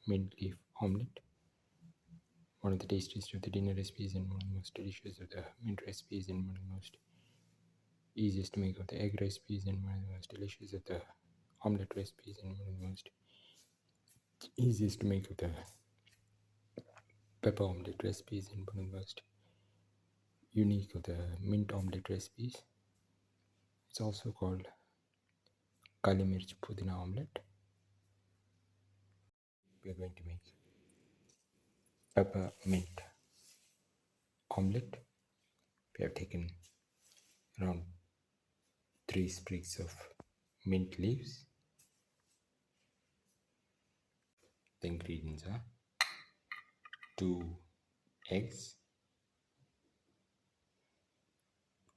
mint leaf omelette, one of the tastiest of the dinner recipes and one of the most delicious of the mint recipes, and one of the most easiest to make of the egg recipes, and one of the most delicious of the omelette recipes, and one of the most easiest to make of the pepper omelette recipes, and one of the most unique of the mint omelette recipes. It's also called Kali Mirch Pudina Omlette. We are going to make pepper mint omelette. We have taken around 3 sprigs of mint leaves. The ingredients are 2 eggs,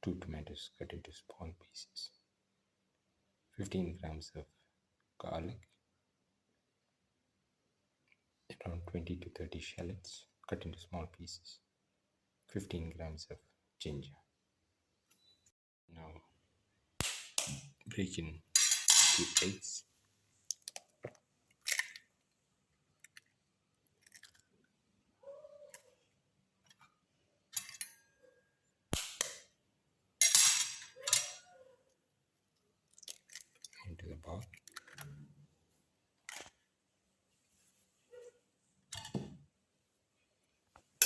2 tomatoes cut into small pieces, 15 grams of garlic, around 20 to 30 shallots cut into small pieces, 15 grams of ginger. Now break in 2 eggs. Into the bowl.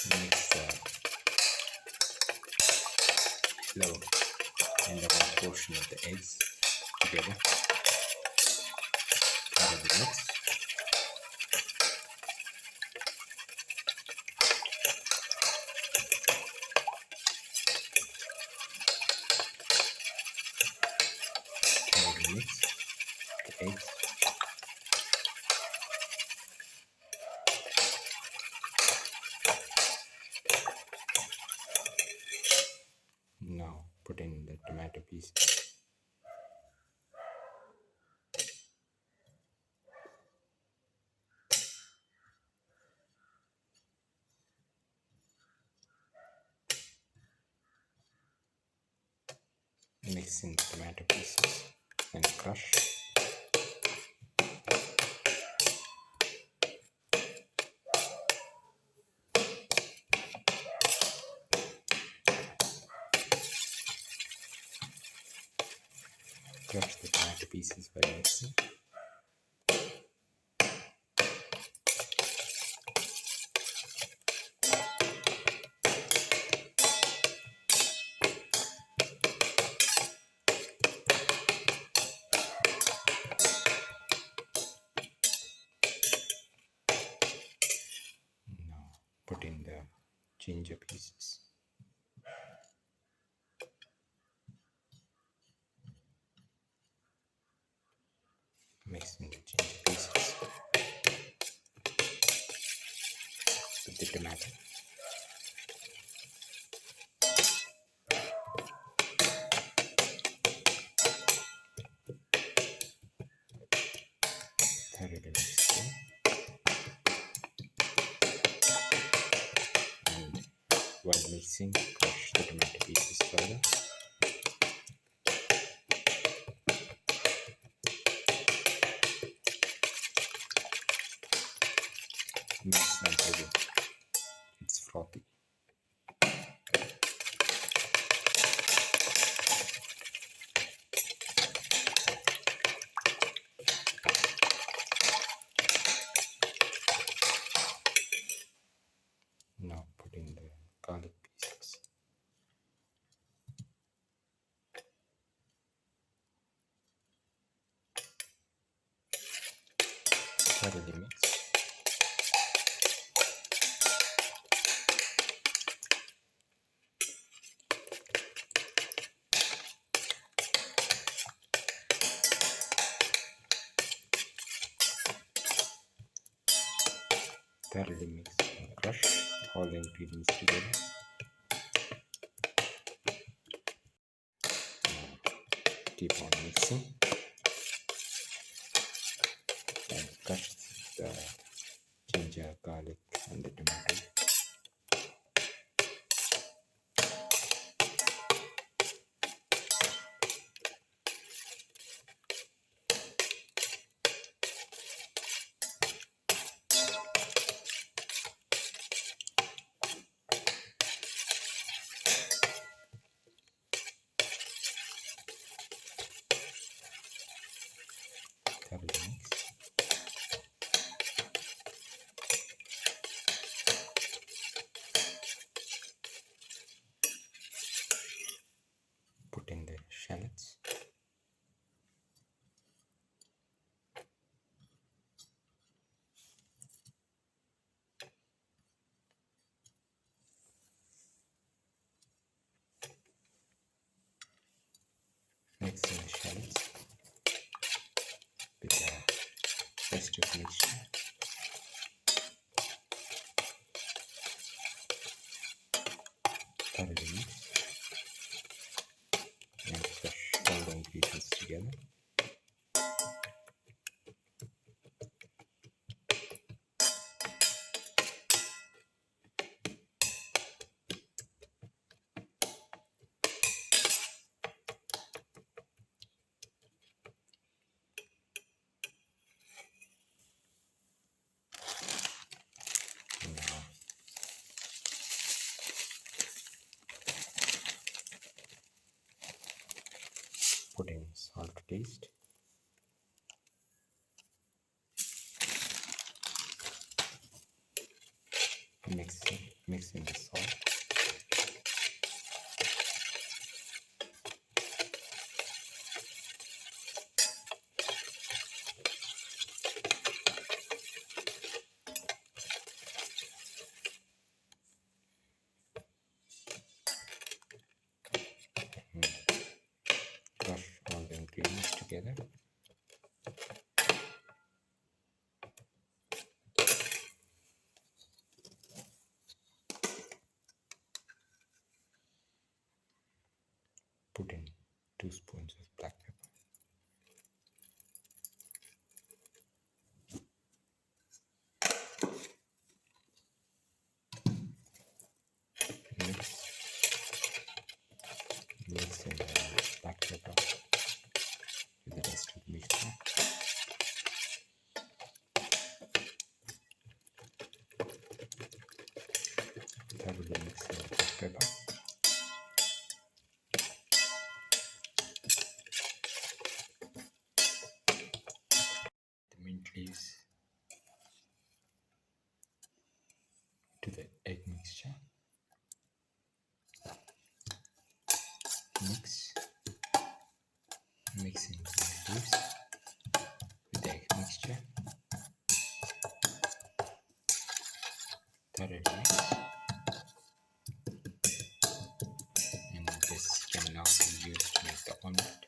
Mix the yellow and the white portion of the eggs together. Cover the mix. Cover the mix. The eggs. Now put in the tomato pieces. Mix in the tomato pieces and crush. Crush the tomato pieces by mixing. Now put in the ginger pieces. Mix in the ginger pieces with the tomato. Thoroughly mix in. And while mixing, crush the tomato pieces further. Mix until it's frothy. Now put in the garlic pieces. Thoroughly mix. Thoroughly mix and crush all the ingredients together. Keep on mixing and crush the ginger, garlic and the tomato. Mix in the shallots with the rest of the mixture. Thoroughly mix and crush all the ingredients together. Put in salt to taste. Mix in the salt. Crush all the ingredients together. Put in 2 spoons of black pepper. Mix in the black pepper with the rest of the mixture. Thoroughly mix in the black pepper. The mint leaves to the egg mixture. Mix in the mint leaves with the egg mixture. Thoroughly mix. And this can now be used to make the omelette.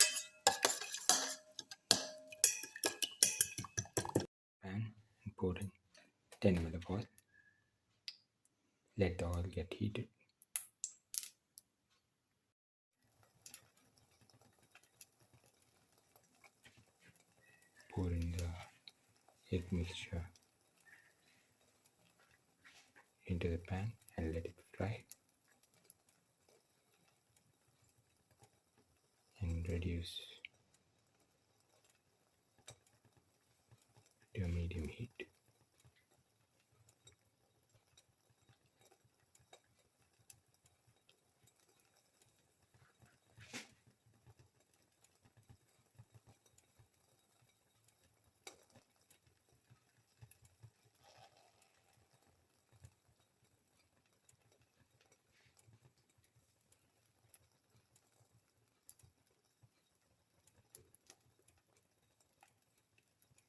Pan and pour in 10 ml of oil. Let the oil get heated. Pour in the egg mixture into the pan and let it fry. And reduce to a medium heat.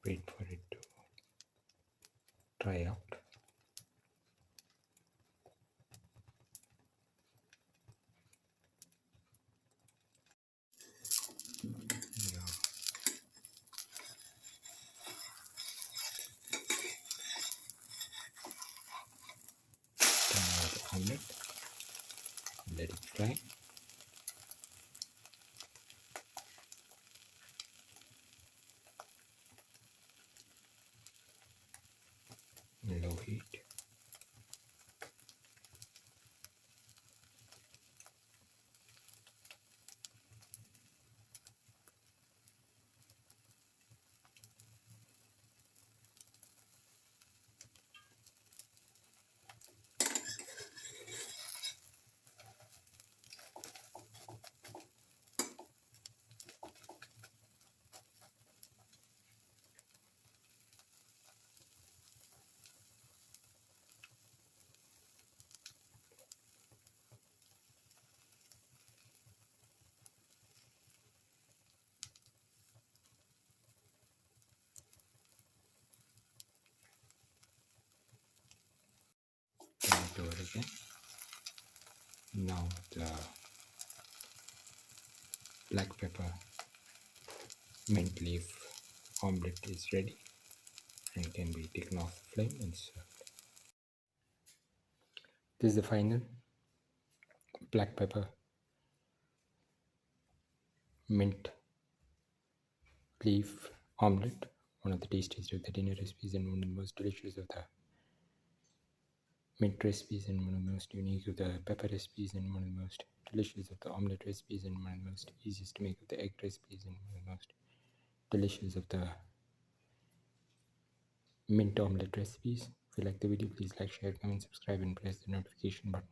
Wait for it to dry out. Now, turn out the omelette. Let it fry. Low heat. Turn it over again. Now the black pepper mint leaf omelette is ready and can be taken off the flame and served. This is the final black pepper mint leaf omelette, one of the tastiest of the dinner recipes and one of the most delicious of the mint recipes and one of the most unique of the pepper recipes and one of the most delicious of the omelette recipes and one of the most easiest to make of the egg recipes and one of the most delicious of the mint omelette recipes. If you like the video, please like, share, comment, subscribe and press the notification button.